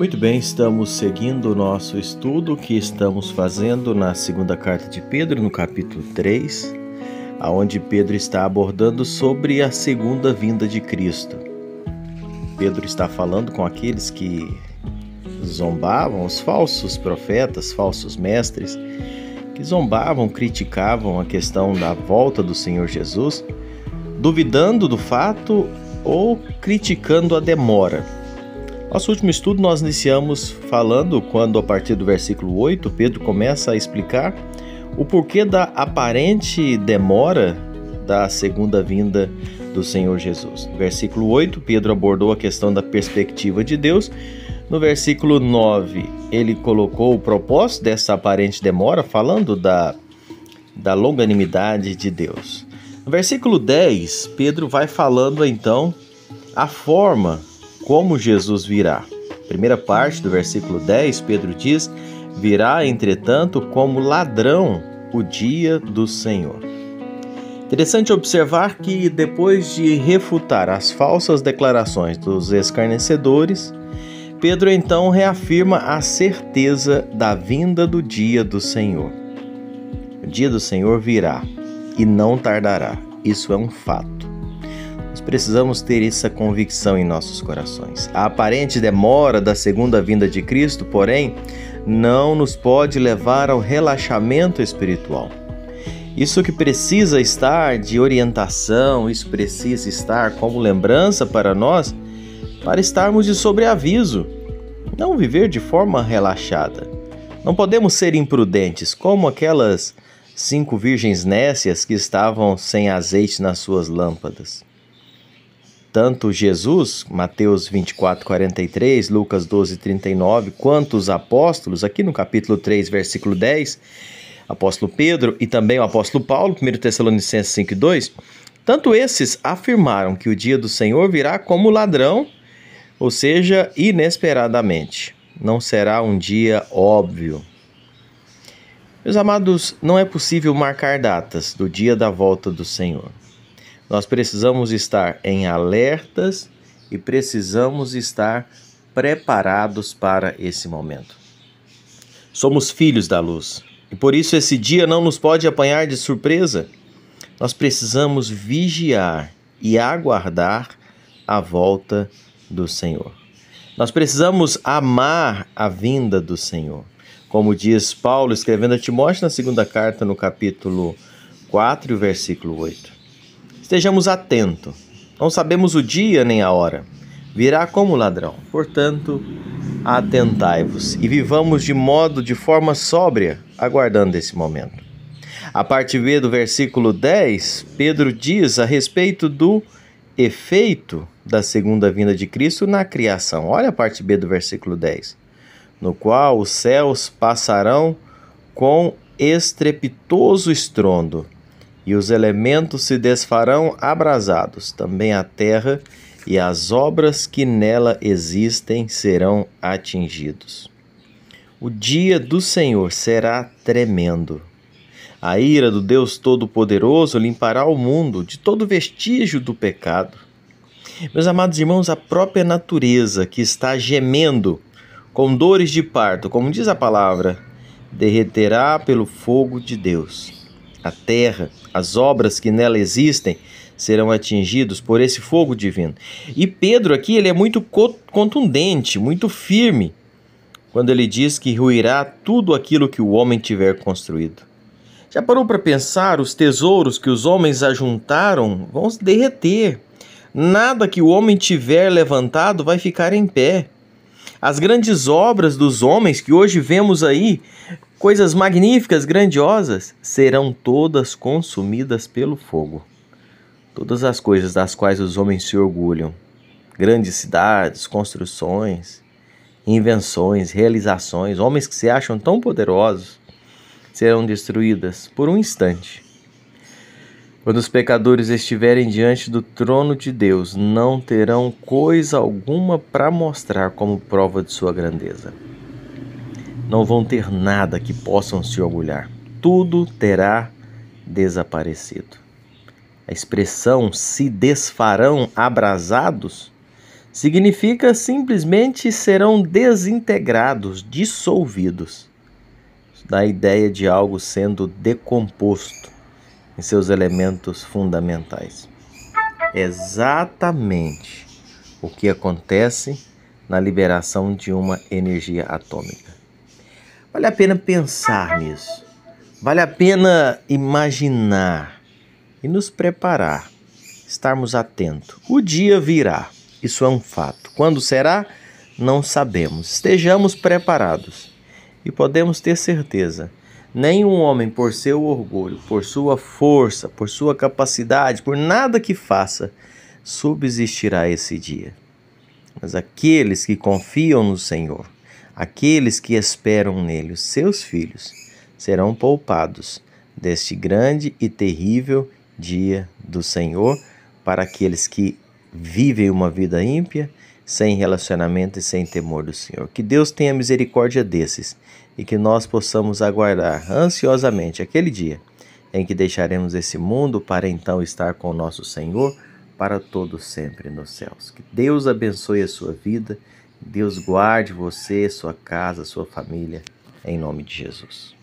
Muito bem, estamos seguindo o nosso estudo que estamos fazendo na segunda carta de Pedro, no capítulo 3, onde Pedro está abordando sobre a segunda vinda de Cristo. Pedro está falando com aqueles que zombavam, os falsos profetas, falsos mestres, que zombavam, criticavam a questão da volta do Senhor Jesus, duvidando do fato ou criticando a demora. Nosso último estudo nós iniciamos falando quando, a partir do versículo 8, Pedro começa a explicar o porquê da aparente demora da segunda vinda do Senhor Jesus. No versículo 8, Pedro abordou a questão da perspectiva de Deus. No versículo 9, ele colocou o propósito dessa aparente demora, falando da longanimidade de Deus. No versículo 10, Pedro vai falando então a forma como Jesus virá. Primeira parte do versículo 10, Pedro diz: virá, entretanto, como ladrão o dia do Senhor. Interessante observar que depois de refutar as falsas declarações dos escarnecedores, Pedro então reafirma a certeza da vinda do dia do Senhor. O dia do Senhor virá e não tardará. Isso é um fato. Nós precisamos ter essa convicção em nossos corações. A aparente demora da segunda vinda de Cristo, porém, não nos pode levar ao relaxamento espiritual. Isso que precisa estar de orientação, isso precisa estar como lembrança para nós, para estarmos de sobreaviso, não viver de forma relaxada. Não podemos ser imprudentes, como aquelas 5 virgens nécias que estavam sem azeite nas suas lâmpadas. Tanto Jesus, Mateus 24:43, Lucas 12:39, quanto os apóstolos, aqui no capítulo 3, versículo 10, apóstolo Pedro e também o apóstolo Paulo, 1 Tessalonicenses 5:2, tanto esses afirmaram que o dia do Senhor virá como ladrão, ou seja, inesperadamente. Não será um dia óbvio. Meus amados, não é possível marcar datas do dia da volta do Senhor. Nós precisamos estar em alertas e precisamos estar preparados para esse momento. Somos filhos da luz e por isso esse dia não nos pode apanhar de surpresa. Nós precisamos vigiar e aguardar a volta do Senhor. Nós precisamos amar a vinda do Senhor. Como diz Paulo escrevendo a Timóteo na segunda carta, no capítulo 4, versículo 8. Estejamos atentos, não sabemos o dia nem a hora, virá como ladrão. Portanto, atentai-vos e vivamos de forma sóbria, aguardando esse momento. A parte B do versículo 10, Pedro diz a respeito do efeito da segunda vinda de Cristo na criação. Olha a parte B do versículo 10. No qual os céus passarão com estrepitoso estrondo, e os elementos se desfarão abrasados, também a terra e as obras que nela existem serão atingidos. O dia do Senhor será tremendo. A ira do Deus Todo-Poderoso limpará o mundo de todo vestígio do pecado. Meus amados irmãos, a própria natureza que está gemendo com dores de parto, como diz a palavra, derreterá pelo fogo de Deus. A terra, as obras que nela existem, serão atingidos por esse fogo divino. E Pedro aqui ele é muito contundente, muito firme, quando ele diz que ruirá tudo aquilo que o homem tiver construído. Já parou para pensar? Os tesouros que os homens ajuntaram vão se derreter. Nada que o homem tiver levantado vai ficar em pé. As grandes obras dos homens que hoje vemos aí, coisas magníficas, grandiosas, serão todas consumidas pelo fogo. Todas as coisas das quais os homens se orgulham, grandes cidades, construções, invenções, realizações, homens que se acham tão poderosos, serão destruídas por um instante. Quando os pecadores estiverem diante do trono de Deus, não terão coisa alguma para mostrar como prova de sua grandeza. Não vão ter nada que possam se orgulhar. Tudo terá desaparecido. A expressão "se desfarão abrasados" Significa simplesmente serão desintegrados, dissolvidos. Dá a ideia de algo sendo decomposto em seus elementos fundamentais. Exatamente o que acontece na liberação de uma energia atômica. Vale a pena pensar nisso. Vale a pena imaginar e nos preparar, estarmos atentos. O dia virá, isso é um fato. Quando será? Não sabemos. Estejamos preparados e podemos ter certeza. Nenhum homem, por seu orgulho, por sua força, por sua capacidade, por nada que faça, subsistirá esse dia. Mas aqueles que confiam no Senhor, aqueles que esperam nele, os seus filhos, serão poupados deste grande e terrível dia do Senhor, para aqueles que vivem uma vida ímpia, sem relacionamento e sem temor do Senhor. Que Deus tenha misericórdia desses e que nós possamos aguardar ansiosamente aquele dia em que deixaremos esse mundo para então estar com o nosso Senhor para todo sempre nos céus. Que Deus abençoe a sua vida, Deus guarde você, sua casa, sua família, em nome de Jesus.